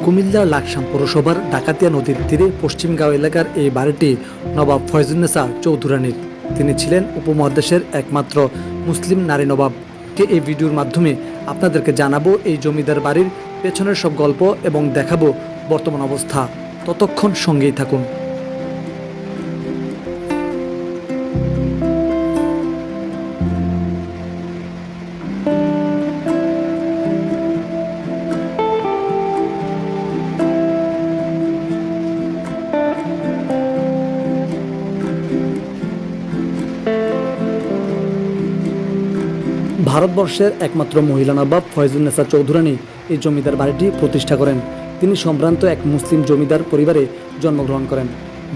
কুমিল্লার লাকসাম পৌরসভার ডাকাতিয়া নদীর তীরে পশ্চিমগাঁও এলাকার এই বাড়িটি নবাব ফয়জুন্নেসা চৌধুরানীর। তিনি ছিলেন উপমহাদেশের একমাত্র মুসলিম নারী নবাব। এই ভিডিওর মাধ্যমে আপনাদেরকে জানাবো এই জমিদার বাড়ির পেছনের সব গল্প এবং দেখাবো বর্তমান অবস্থা। ততক্ষণ সঙ্গেই থাকুন। ভারতবর্ষের একমাত্র মহিলা নবাব ফয়জুন্নেসা চৌধুরানী এই জমিদার বাড়িটি প্রতিষ্ঠা করেন। তিনি সম্ভ্রান্ত এক মুসলিম জমিদার পরিবারে জন্মগ্রহণ করেন।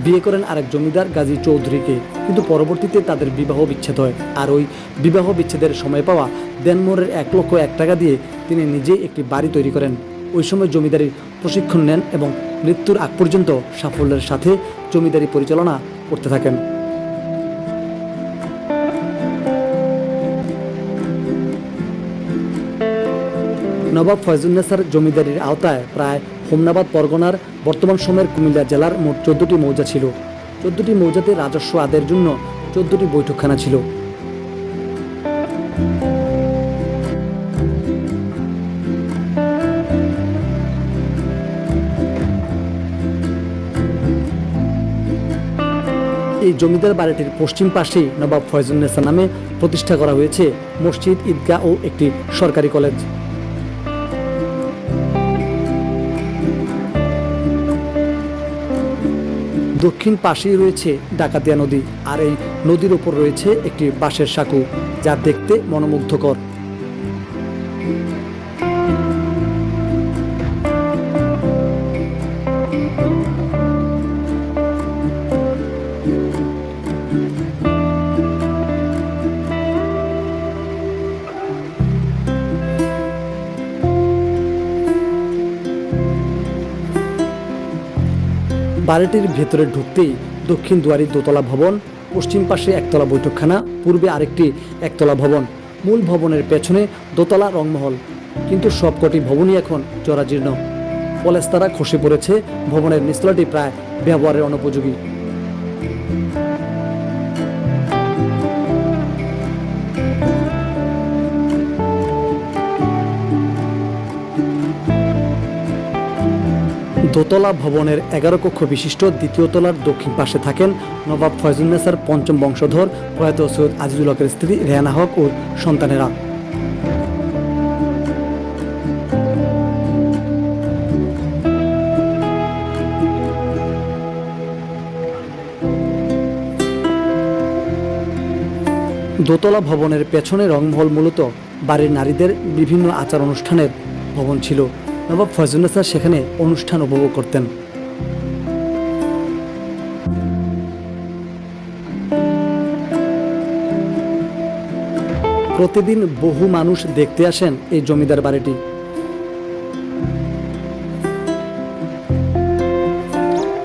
বিয়ে করেন আরেক জমিদার গাজী চৌধুরীকে, কিন্তু পরবর্তীতে তাদের বিবাহ বিচ্ছেদ হয়। আর ওই বিবাহ বিচ্ছেদের সময় পাওয়া দেনমোহরের 1,01,000 টাকা দিয়ে তিনি নিজেই একটি বাড়ি তৈরি করেন। ওই সময় জমিদারির প্রশিক্ষণ নেন এবং মৃত্যুর আগ পর্যন্ত সাফল্যের সাথে জমিদারি পরিচালনা করতে থাকেন। নবাব ফয়জুন্নেসার জমিদারির আওতায় প্রায় হোমনাবাদ পরগনার বর্তমান সময়ের কুমিল্লা জেলার মোট 14টি মৌজা ছিল। 14টি মৌজাতে রাজস্ব আদায়ের জন্য 14টি বৈঠকখানা ছিল। এই জমিদার বাড়িটির পশ্চিম পাশেই নবাব ফয়জুন্নেসা নামে প্রতিষ্ঠা করা হয়েছে মসজিদ, ঈদগাহ ও একটি সরকারি কলেজ। দক্ষিণ পাশেই রয়েছে ডাকাতিয়া নদী, আর এই নদীর ওপর রয়েছে একটি বাঁশের সাঁকো, যা দেখতে মনোমুগ্ধকর। বাড়িটির ভেতরে ঢুকতেই দক্ষিণ দুয়ারি দোতলা ভবন, পশ্চিম পাশে একতলা বৈঠকখানা, পূর্বে আরেকটি একতলা ভবন। মূল ভবনের পেছনে দোতলা রংমহল, কিন্তু সবকটি ভবনই এখন জরাজীর্ণ। পলেস্তারা খসে পড়েছে। ভবনের নিচতলাটি প্রায় ব্যবহারের অনুপযোগী। দোতলা ভবনের 11 কক্ষ বিশিষ্ট দ্বিতীয় তলার দক্ষিণ পাশে থাকেন নবাব ফয়জুন্নেসার পঞ্চম বংশধর প্রয়াত সৈয়দ আজিজুল হকের স্ত্রী রেহানা হক ও সন্তানেরা। দোতলা ভবনের পেছনে রংমহল মূলত বাড়ির নারীদের বিভিন্ন আচার অনুষ্ঠানের ভবন ছিল। নবাব ফয়জুন্নেসা সেখানে অনুষ্ঠান উপভোগ করতেন। প্রতিদিন বহু মানুষ দেখতে আসেন এই জমিদার বাড়িটি।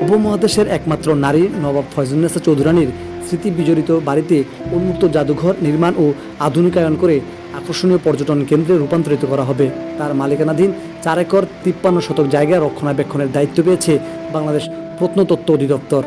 উপমহাদেশের একমাত্র নারী নবাব ফয়জুন্নেসা চৌধুরানীর স্মৃতি বিজড়িত বাড়িতে উন্মুক্ত জাদুঘর নির্মাণ ও আধুনিকায়ন করে আকর্ষণীয় পর্যটন কেন্দ্রে রূপান্তরিত করা হবে। তার মালিকানাধীন 4 একর 53 শতক জায়গা রক্ষণাবেক্ষণের দায়িত্ব পেয়েছে বাংলাদেশ প্রত্নতত্ত্ব অধিদপ্তর।